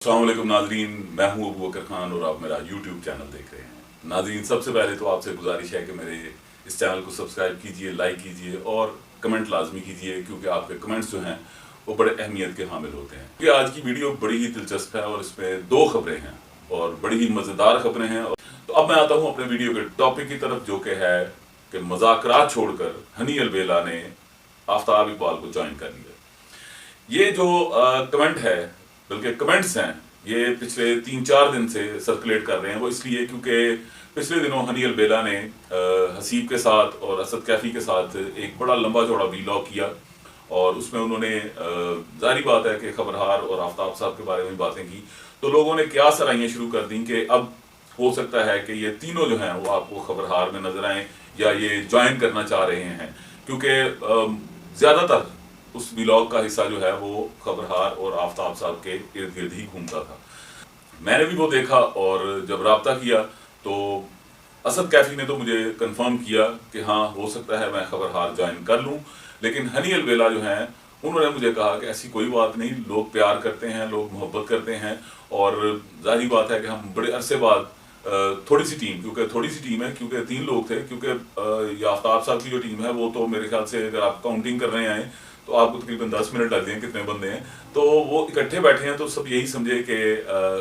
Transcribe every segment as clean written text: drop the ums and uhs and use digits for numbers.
अस्सलाम वालेकुम नाजरीन, मैं हूं अबू बकर खान और आप मेरा यूट्यूब चैनल देख रहे हैं। नाजरीन, सबसे पहले तो आपसे गुजारिश है कि मेरे इस चैनल को सब्सक्राइब कीजिए, लाइक कीजिए और कमेंट लाजमी कीजिए, क्योंकि आपके कमेंट्स जो हैं वो बड़े अहमियत के हामिल होते हैं। क्योंकि आज की वीडियो बड़ी ही दिलचस्प है और इसमें दो खबरें हैं और बड़ी ही मज़ेदार खबरें हैं। तो अब मैं आता हूँ अपने वीडियो के टॉपिक की तरफ, जो कि है कि मज़ाकरात छोड़कर हनी अलबेला ने आफ्ताब इकबाल को ज्वाइन कर लिया। ये जो कमेंट है, बल्कि कमेंट्स हैं, ये पिछले 3-4 दिन से सर्कुलेट कर रहे हैं। वो इसलिए क्योंकि पिछले दिनों हनी अलबेला ने हसीब के साथ और असद कैफी के साथ एक बड़ा लंबा चौड़ा वीलॉग किया और उसमें उन्होंने जाहिर बात है कि खबरहार और आफ्ताब साहब के बारे में बातें की। तो लोगों ने क्या सराहियाँ शुरू कर दी कि अब हो सकता है कि ये तीनों जो हैं वो आपको खबरहार में नजर आएँ या ये ज्वाइन करना चाह रहे हैं, क्योंकि ज़्यादातर उस व्लॉग का हिस्सा जो है वो खबरहार और आफ्ताब साहब के इर्द गिर्द ही घूमता था। मैंने भी वो देखा और जब राब्ता किया तो असद कैफी ने तो मुझे कंफर्म किया कि हाँ, हो सकता है मैं खबरहार ज्वाइन कर लूँ। लेकिन हनी अलबेला जो हैं उन्होंने मुझे कहा कि ऐसी कोई बात नहीं, लोग प्यार करते हैं, लोग मोहब्बत करते हैं और जाहिर बात है कि हम बड़े अरसे बाद थोड़ी सी टीम, क्योंकि थोड़ी सी टीम है, क्योंकि 3 लोग थे, क्योंकि ये आफ्ताब साहब की जो टीम है वो तो मेरे ख्याल से अगर आप काउंटिंग कर रहे हैं तो आपको तकरीबन 10 मिनट लग जाएंगे कितने बंदे हैं। तो वो इकट्ठे बैठे हैं, तो सब यही समझे कि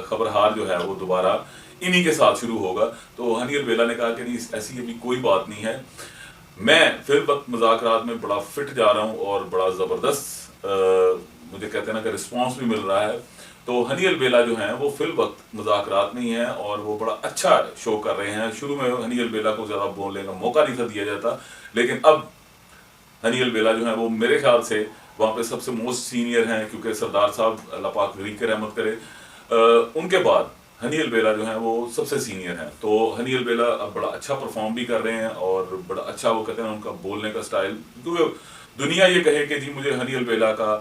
खबरहार जो है वो दोबारा इन्हीं के साथ शुरू होगा। तो हनी अलबेला ने कहा कि नहीं, ऐसी अभी कोई बात नहीं है, मैं फिर वक्त मुज़ाकरात में बड़ा फिट जा रहा हूँ और बड़ा ज़बरदस्त मुझे कहते हैं ना कि रिस्पॉन्स भी मिल रहा है। तो हनी अलबेला जो हैं वो फिल वक्त मुज़ाकरात में ही हैं और वो बड़ा अच्छा शो कर रहे हैं। शुरू में हनी अलबेला को ज़्यादा बोलने का मौका नहीं था दिया जाता, लेकिन अब हनी अलबेला जो है वो मेरे ख्याल से वहाँ पे सबसे मोस्ट सीनियर हैं, क्योंकि सरदार साहब अल्लाह पाक गरीब के रहमत करे, उनके बाद हनी अलबेला जो है वो सबसे सीनियर हैं। तो हनी अलबेला अब बड़ा अच्छा परफॉर्म भी कर रहे हैं और बड़ा अच्छा वो कहते हैं उनका बोलने का स्टाइल, क्योंकि दुनिया ये कहे कि जी मुझे हनी अलबेला का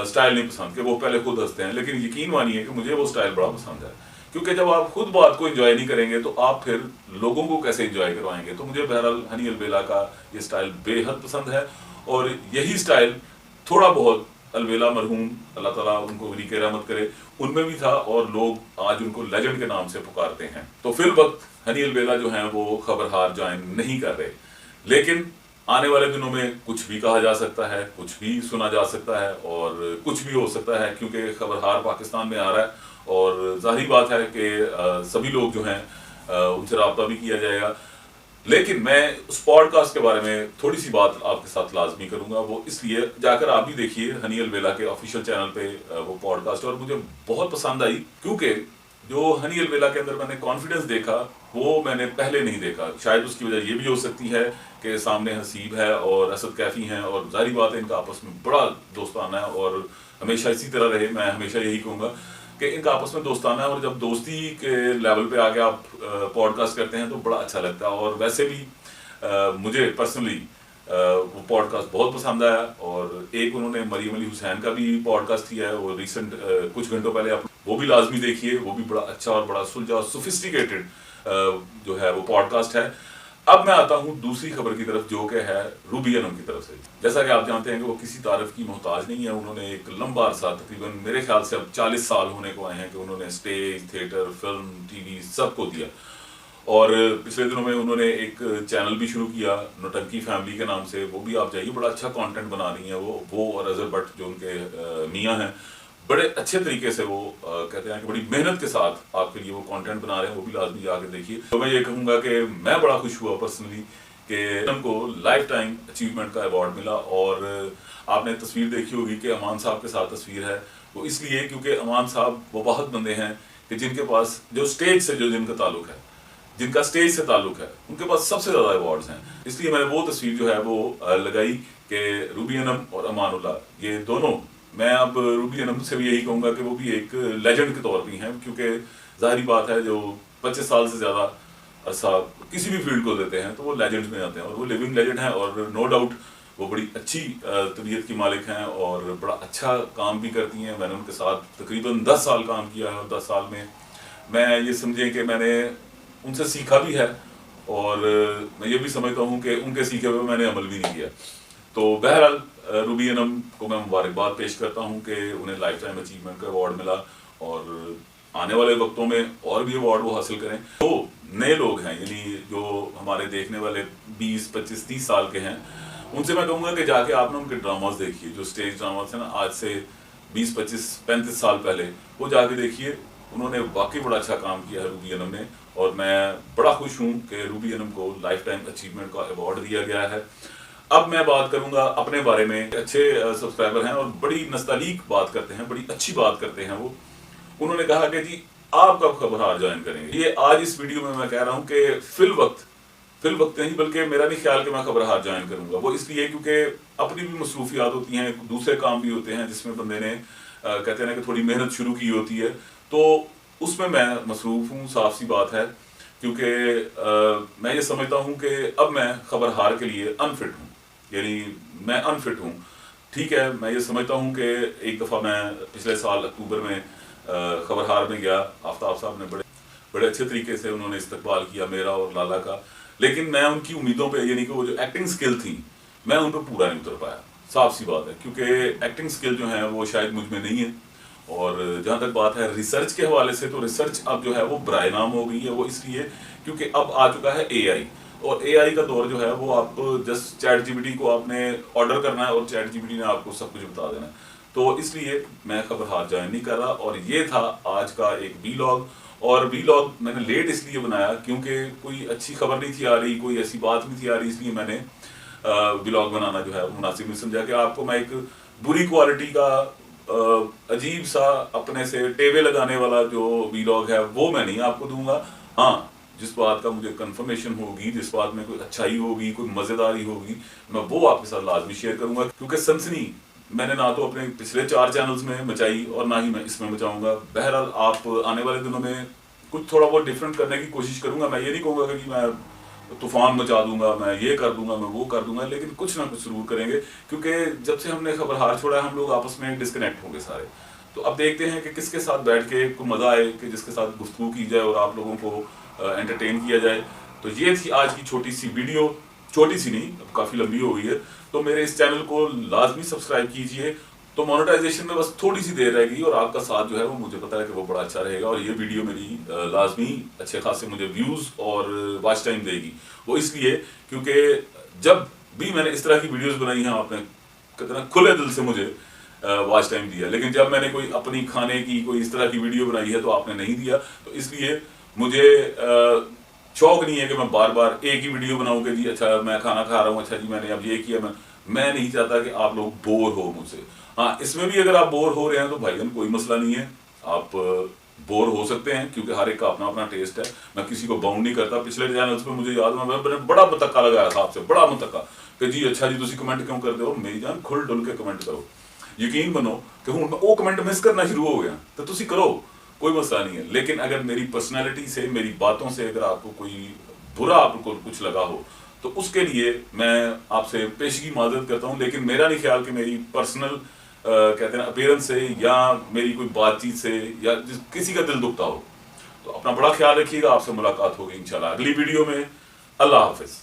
स्टाइल नहीं पसंद, कि वो पहले खुद हंसते हैं, लेकिन यकीन मानिए कि मुझे वो स्टाइल बड़ा पसंद है। क्योंकि जब आप खुद बात को एंजॉय नहीं करेंगे तो आप फिर लोगों को कैसे एंजॉय करवाएंगे। तो मुझे बहरहाल हनी अलबेला का ये स्टाइल बेहद पसंद है और यही स्टाइल थोड़ा बहुत अलबेला मरहूम, अल्लाह ताला उनको गनी के रहमत करे, उनमें भी था और लोग आज उनको लेजेंड के नाम से पुकारते हैं। तो फिर वक्त हनी अलबेला जो हैं वो खबरहार ज्वाइन नहीं कर रहे, लेकिन आने वाले दिनों में कुछ भी कहा जा सकता है, कुछ भी सुना जा सकता है और कुछ भी हो सकता है, क्योंकि खबरहार पाकिस्तान में आ रहा है और जाहिर बात है कि सभी लोग जो हैं उनसे रब्ता भी किया जाएगा। लेकिन मैं उस पॉडकास्ट के बारे में थोड़ी सी बात आपके साथ लाजमी करूंगा। वो इसलिए जाकर आप भी देखिए हनी अलबेला के ऑफिशियल चैनल पे वो पॉडकास्ट, और मुझे बहुत पसंद आई, क्योंकि जो हनी अलबेला के अंदर मैंने कॉन्फिडेंस देखा वो मैंने पहले नहीं देखा। शायद उसकी वजह ये भी हो सकती है कि सामने हसीब है और असद कैफी हैं और जाहिर बात है इनका आपस में बड़ा दोस्ताना है और हमेशा इसी तरह रहे। मैं हमेशा यही कहूँगा कि इनका आपस में दोस्ताना है और जब दोस्ती के लेवल पे आके आप पॉडकास्ट करते हैं तो बड़ा अच्छा लगता है। और वैसे भी मुझे पर्सनली वो पॉडकास्ट बहुत पसंद आया और एक उन्होंने मरियम अली हुसैन का भी पॉडकास्ट किया है, वो रिसेंट कुछ घंटों पहले, आप वो भी लाजमी देखिए, वो भी बड़ा अच्छा और बड़ा सुलझा और सोफिस्टिकेटेड जो है वो पॉडकास्ट है। अब मैं आता हूँ दूसरी खबर की तरफ, जो कि है रूबी अनम की तरफ से। जैसा कि आप जानते हैं कि वो किसी तारीफ की मोहताज नहीं है। उन्होंने एक लंबा अरसा, तकरीबन मेरे ख्याल से अब 40 साल होने को आए हैं कि उन्होंने स्टेज, थिएटर, फिल्म, टीवी सबको दिया। और पिछले दिनों में उन्होंने एक चैनल भी शुरू किया नौटंकी फैमिली के नाम से, वो भी आप जाइए, बड़ा अच्छा कंटेंट बना रही हैं वो और अजहर भट्ट जो उनके मियाँ हैं, बड़े अच्छे तरीके से वो कहते हैं कि बड़ी मेहनत के साथ आपके लिए वो कंटेंट बना रहे हैं, वो भी लाजमी जाकर देखिए। तो मैं ये कहूँगा कि मैं बड़ा खुश हुआ पर्सनली कि उनको लाइफ टाइम अचीवमेंट का अवार्ड मिला। और आपने तस्वीर देखी होगी कि अमान साहब के साथ तस्वीर है, वो इसलिए क्योंकि अमान साहब वो बहुत बंदे हैं कि जिनके पास जो स्टेज से जो जिनका ताल्लुक है, जिनका स्टेज से ताल्लुक है, उनके पास सबसे ज़्यादा अवार्ड्स हैं। इसलिए मैंने वो तस्वीर जो है वो लगाई कि रूबी अनम और अमानुल्लाह, ये दोनों, मैं अब रूबी अनम से भी यही कहूँगा कि वो भी एक लेजेंड के तौर पर हैं, क्योंकि जाहिर बात है जो 25 साल से ज़्यादा अरसा किसी भी फील्ड को देते हैं तो वो लेजेंड्स में आते हैं और वो लिविंग लेजेंड हैं। और नो डाउट वो बड़ी अच्छी तबीयत की मालिक हैं और बड़ा अच्छा काम भी करती हैं। मैंने उनके साथ तकरीबन 10 साल काम किया है और 10 साल में मैं ये समझें कि मैंने उनसे सीखा भी है और मैं ये भी समझता हूँ कि उनके सीखे हुए मैंने अमल भी नहीं किया। तो बहरहाल रूबी अनम को मैं मुबारकबाद पेश करता हूँ कि उन्हें लाइफ टाइम अचीवमेंट का अवार्ड मिला اور आने वाले वक्तों में और भी अवार्ड वो हासिल करें। तो नए लोग हैं, यानी जो हमारे देखने वाले 20, 25, 30 साल के हैं, उनसे मैं कहूँगा कि जाके आप ना उनके ड्रामास देखिए, जो स्टेज ड्रामास हैं ना, आज से 20, 25, 35 साल पहले, वो जाके देखिए। उन्होंने वाकई बड़ा अच्छा काम किया है रूबी अनम ने, और मैं बड़ा खुश हूँ कि रूबी अनम को लाइफ टाइम अचीवमेंट का अवार्ड दिया गया है। अब मैं बात करूंगा अपने बारे में। अच्छे सब्सक्राइबर हैं और बड़ी नस्तालीक बात करते हैं, बड़ी अच्छी बात करते हैं वो। उन्होंने कहा कि जी आप कब खबरहार ज्वाइन करेंगे। ये आज इस वीडियो में मैं कह रहा हूँ कि फिल वक्त नहीं, बल्कि मेरा नहीं ख्याल कि मैं खबरहार ज्वाइन करूंगा। वो इसलिए क्योंकि अपनी भी मसरूफियात होती हैं, दूसरे काम भी होते हैं जिसमें बंदे ने कहते हैं ना कि थोड़ी मेहनत शुरू की होती है, तो उसमें मैं मसरूफ हूँ, साफ सी बात है। क्योंकि मैं ये समझता हूँ कि अब मैं खबरहार के लिए अनफिट हूँ, यानी मैं अनफिट हूँ। ठीक है, मैं ये समझता हूँ कि एक दफ़ा मैं पिछले साल अक्टूबर में खबरहार में गया। आफ्ताब साहब ने बड़े अच्छे तरीके से उन्होंने इस्तकबाल किया मेरा और लाला का, लेकिन मैं उनकी उम्मीदों पे, यानी कि वो जो एक्टिंग स्किल थी, मैं उन पर पूरा नहीं उतर पाया। साफ सी बात है, क्योंकि एक्टिंग स्किल जो है वो शायद मुझ में नहीं है। और जहाँ तक बात है रिसर्च के हवाले से, तो रिसर्च अब जो है वो बराए नाम हो गई है। वो इसलिए क्योंकि अब आ चुका है AI, और AI का दौर जो है वो आप जस्ट चैट जीपीटी को आपने ऑर्डर करना है और चैट जीपीटी ने आपको सब कुछ बता देना है। तो इसलिए मैं खबरहार ज्वाइन नहीं कर रहा। और ये था आज का एक वीलॉग। और वीलॉग मैंने लेट इसलिए बनाया क्योंकि कोई अच्छी खबर नहीं थी आ रही, कोई ऐसी बात नहीं थी आ रही, इसलिए मैंने व्लॉग बनाना जो है मुनासिब नहीं समझा कि आपको मैं एक बुरी क्वालिटी का अजीब सा अपने से टेवे लगाने वाला जो व्लॉग है वो मैं नहीं आपको दूंगा। हाँ, जिस बात का मुझे कंफर्मेशन होगी, जिस बात में कोई अच्छाई होगी, कोई मजेदारी होगी, मैं वो आपके साथ लाजमी शेयर करूंगा। क्योंकि सनसनी मैंने ना तो अपने पिछले 4 चैनल्स में मचाई और ना ही मैं इसमें मचाऊंगा। बहरहाल आप आने वाले दिनों में कुछ थोड़ा बहुत डिफरेंट करने की कोशिश करूंगा। मैं ये नहीं कहूँगा कि मैं तूफान मचा दूंगा, मैं ये कर दूंगा, मैं वो कर दूंगा, लेकिन कुछ ना कुछ जरूर करेंगे। क्योंकि जब से हमने खबरहार छोड़ा है, हम लोग आपस में डिस्कनेक्ट होंगे सारे। तो अब देखते हैं कि किसके साथ बैठ के को मजा आए, कि जिसके साथ गुफ्तगू की जाए और आप लोगों को एंटरटेन किया जाए। तो ये थी आज की छोटी सी वीडियो, छोटी सी नहीं, अब काफी लंबी हो गई है। तो मेरे इस चैनल को लाजमी सब्सक्राइब कीजिए। तो मोनेटाइजेशन में बस थोड़ी सी देर रहेगी, और आपका साथ जो है वो मुझे पता है कि वो बड़ा अच्छा रहेगा। और ये वीडियो मेरी लाजमी अच्छे खासे मुझे व्यूज और वॉच टाइम देगी। वो इसलिए क्योंकि जब भी मैंने इस तरह की वीडियोस बनाई हैं, आपने कितना खुले दिल से मुझे वॉच टाइम दिया, लेकिन जब मैंने कोई अपनी खाने की कोई इस तरह की वीडियो बनाई है तो आपने नहीं दिया। तो इसलिए मुझे शौक नहीं है कि मैं बार बार एक ही वीडियो बनाऊं कि जी अच्छा मैं खाना खा रहा हूँ, अच्छा जी मैंने अब ये किया। मैं नहीं चाहता कि आप लोग बोर हो मुझसे। हाँ, इसमें भी अगर आप बोर हो रहे हैं तो भाईजान कोई मसला नहीं है, आप बोर हो सकते हैं, क्योंकि हर एक का अपना अपना टेस्ट है। मैं किसी को बाउंड नहीं करता। पिछले चैनल्स पे मुझे याद है मैंने बड़ा मतक्का लगाया था आपसे, बड़ा मतक्का कि जी अच्छा जी तुसी कमेंट क्यों करते हो। मेरी जान खुल डुल के कमेंट करो, यकीन बनो कि हूँ मैं वो कमेंट मिस करना शुरू हो गया। तो तुसी करो, कोई मसला नहीं है। लेकिन अगर मेरी पर्सनैलिटी से, मेरी बातों से अगर आपको कोई बुरा आपको कुछ लगा हो तो उसके लिए मैं आपसे पेशगी माजरत करता हूँ। लेकिन मेरा नहीं ख्याल कि मेरी पर्सनल कहते हैं अपीयरेंस से या मेरी कोई बातचीत से या किसी का दिल दुखता हो। तो अपना बड़ा ख्याल रखिएगा। आपसे मुलाकात होगी इंशाल्लाह अगली वीडियो में। अल्लाह हाफिज।